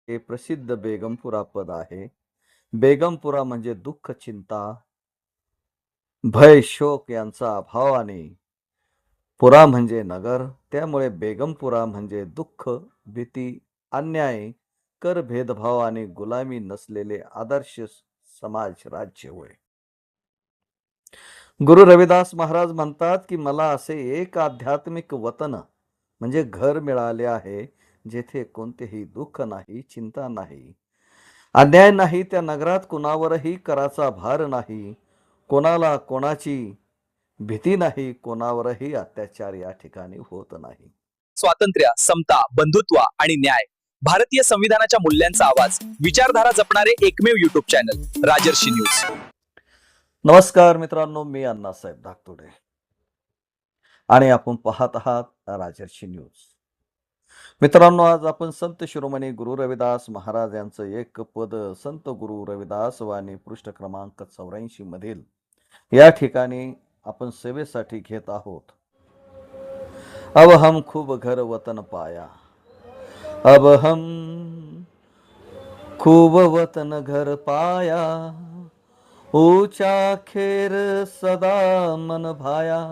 हे प्रसिद्ध बेगमपुरा पद आहे. बेगमपुरा म्हणजे दुःख, चिंता, भय, शोक यांचा अभाव आणि पुरा म्हणजे नगर. त्यामुळे बेगमपुरा म्हणजे दुःख, भीती, अन्याय, कर, भेदभाव आणि गुलामी नसलेले आदर्श समाज राज्य होय. गुरु रविदास महाराज म्हणतात की मला असे एक आध्यात्मिक वतन म्हणजे घर मिळाले आहे, जेथे कोणतेही दुःख नाही, चिंता नाही, अन्याय नाही. त्या नगरात कुणावरही कराचा भार नाही, कोणाला कोणाची भीती नाही, कोणावरही अत्याचार या ठिकाणी होत नाही. स्वातंत्र्य, समता, बंधुत्व आणि न्याय, भारतीय संविधानाच्या मूल्यांचा आवाज, विचारधारा जपणारे एकमेव युट्यूब चॅनल राजर्षी न्यूज. नमस्कार मित्रांनो, मी अण्णासाहेब धाकतोडे आणि आपण पाहत आहात राजर्षी न्यूज. मित्रांनो, आज आपण संत शिरोमणी गुरु रविदास महाराज यांचं एक पद संत गुरु रविदास वाणी पृष्ठ क्रमांक 84 मधील या ठिकाणी आपण सेवेसाठी घेत आहोत. अब हम खूब घर वतन पाया, अब हम खूब वतन घर पाया, ऊंचा खेर सदा मन भाया,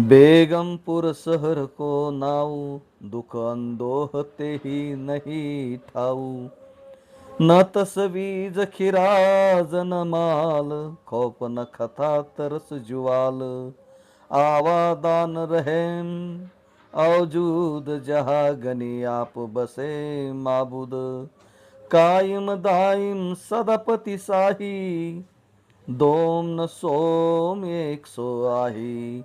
बेगमपुर शहर को नाऊ, दुख अंदोह ते ही नहीं ठाऊ, न तसवीज खिराज न माल, खौफ न खता तरस जुवाल, आवादान रहेम औजूद जहा गनी आप बसे माबूद, कायम दायम सदपति साही, दोम न सोम एक सो आही,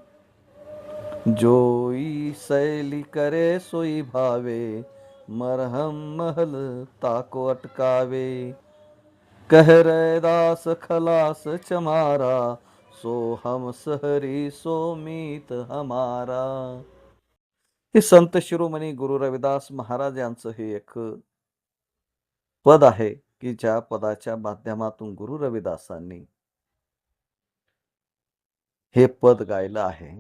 जोई सैली करे सोई भावे, मरहम महल ताको अटकावे, कह रैदास खलास चमारा, सो हम सहरी सो मीत हमारा. हे संत शिरोमणी गुरु रविदास महाराज यांचं हे एक पद आहे की ज्या पदाच्या माध्यमातून गुरु रविदासांनी हे पद गायलं आहे.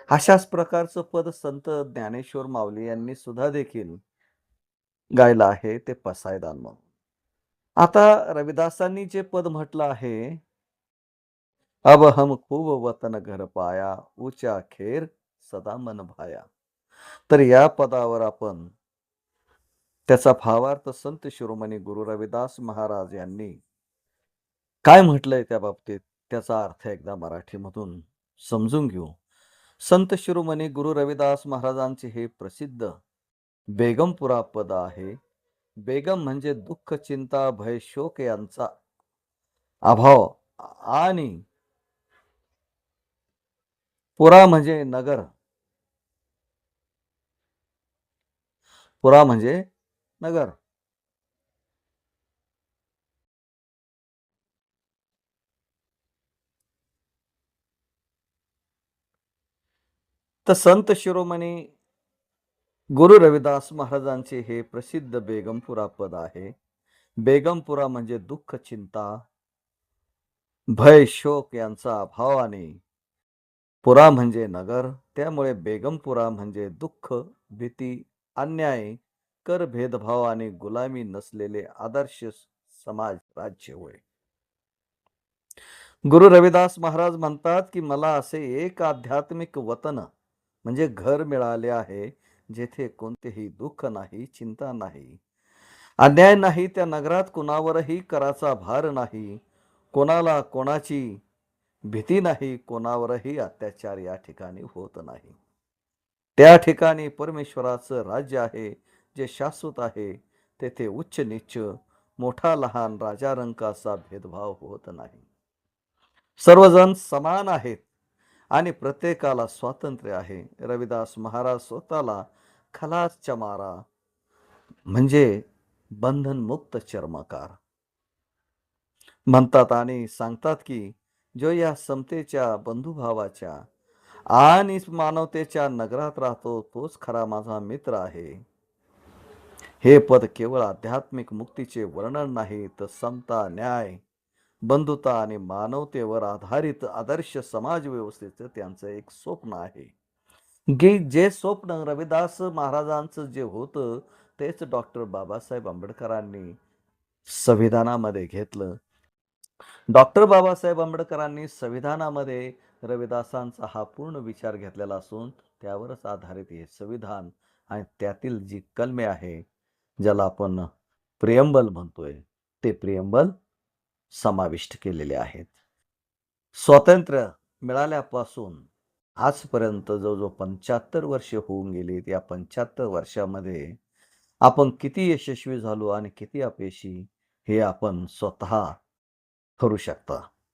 अशाच प्रकारचं पद संत ज्ञानेश्वर माऊली यांनी सुद्धा देखील गायलं आहे, ते पसायदान म्हणून. आता रविदासांनी जे पद म्हटलं आहे, अब हम खूब वतन घर पाया, ऊंचा खेर सदा मन भाया, तर या पदावर आपण त्याचा भावार्थ संत शिरोमणी गुरु रविदास महाराज यांनी काय म्हटलंय त्या बाबतीत त्याचा अर्थ एकदा मराठीमधून समजून घेऊ. संत शिरोमणी गुरु रविदास महाराजांचे हे प्रसिद्ध बेगमपुरा पद आहे. बेगम म्हणजे दुःख, चिंता, भय, शोक यांचा अभाव आणि पुरा म्हणजे नगर. पुरा म्हणजे नगर. तर संत शिरोमणी गुरु रविदास महाराजांचे हे प्रसिद्ध बेगमपुरा पद आहे. बेगमपुरा म्हणजे दुःख, चिंता, भय, शोक यांचा अभाव आणि पुरा म्हणजे नगर. त्यामुळे बेगमपुरा म्हणजे दुःख, भीती, अन्याय, कर, भेदभाव आणि गुलामी नसलेले आदर्श समाज राज्य होय. गुरु रविदास महाराज म्हणतात की मला असे एक आध्यात्मिक वतन म्हणजे घर मिळाले आहे, जेथे कोणतेही दुःख नाही, चिंता नाही, अन्याय नाही. त्या नगरात कुणावरही कराचा भार नाही, कोणाला कोणाची भीती नाही, कोणावरही अत्याचार या ठिकाणी होत नाही. त्या ठिकाणी परमेश्वराचं राज्य आहे, जे शाश्वत आहे. तेथे उच्च नीच, मोठा लहान, राजा रंकाचा भेदभाव होत नाही. सर्वजण समान आहेत आणि प्रत्येकाला स्वातंत्र्य आहे. रविदास महाराज स्वतःला खलास चमारा म्हणजे बंधनमुक्त चर्मकार म्हणतात आणि सांगतात की जो या समतेच्या, बंधुभावाच्या आणि मानवतेच्या नगरात राहतो, तोच खरा माझा मित्र आहे. हे पद केवळ आध्यात्मिक मुक्तीचे वर्णन नाही, तर समता, न्याय, बंधुता आणि मानवतेवर आधारित आदर्श समाज व्यवस्थेचं त्यांचं एक स्वप्न आहे. जे स्वप्न रविदास महाराजांचं जे होतं, तेच डॉक्टर बाबासाहेब आंबेडकरांनी संविधानामध्ये घेतलं. डॉक्टर बाबासाहेब आंबेडकरांनी संविधानामध्ये रविदासांचा हा पूर्ण विचार घेतलेला असून त्यावरच आधारित हे संविधान आणि त्यातील जी कलमे आहे, ज्याला आपण प्रियंबल म्हणतोय, ते प्रियंबल समाविष्ट केलेले आहेत. स्वातंत्र्य मिळाल्यापासून आजपर्यंत जवळजवळ 75 वर्षे होऊन गेलीत. या 75 वर्षामध्ये आपण किती यशस्वी झालो आणि किती अपयशी हे आपण स्वतः ठरवू शकता.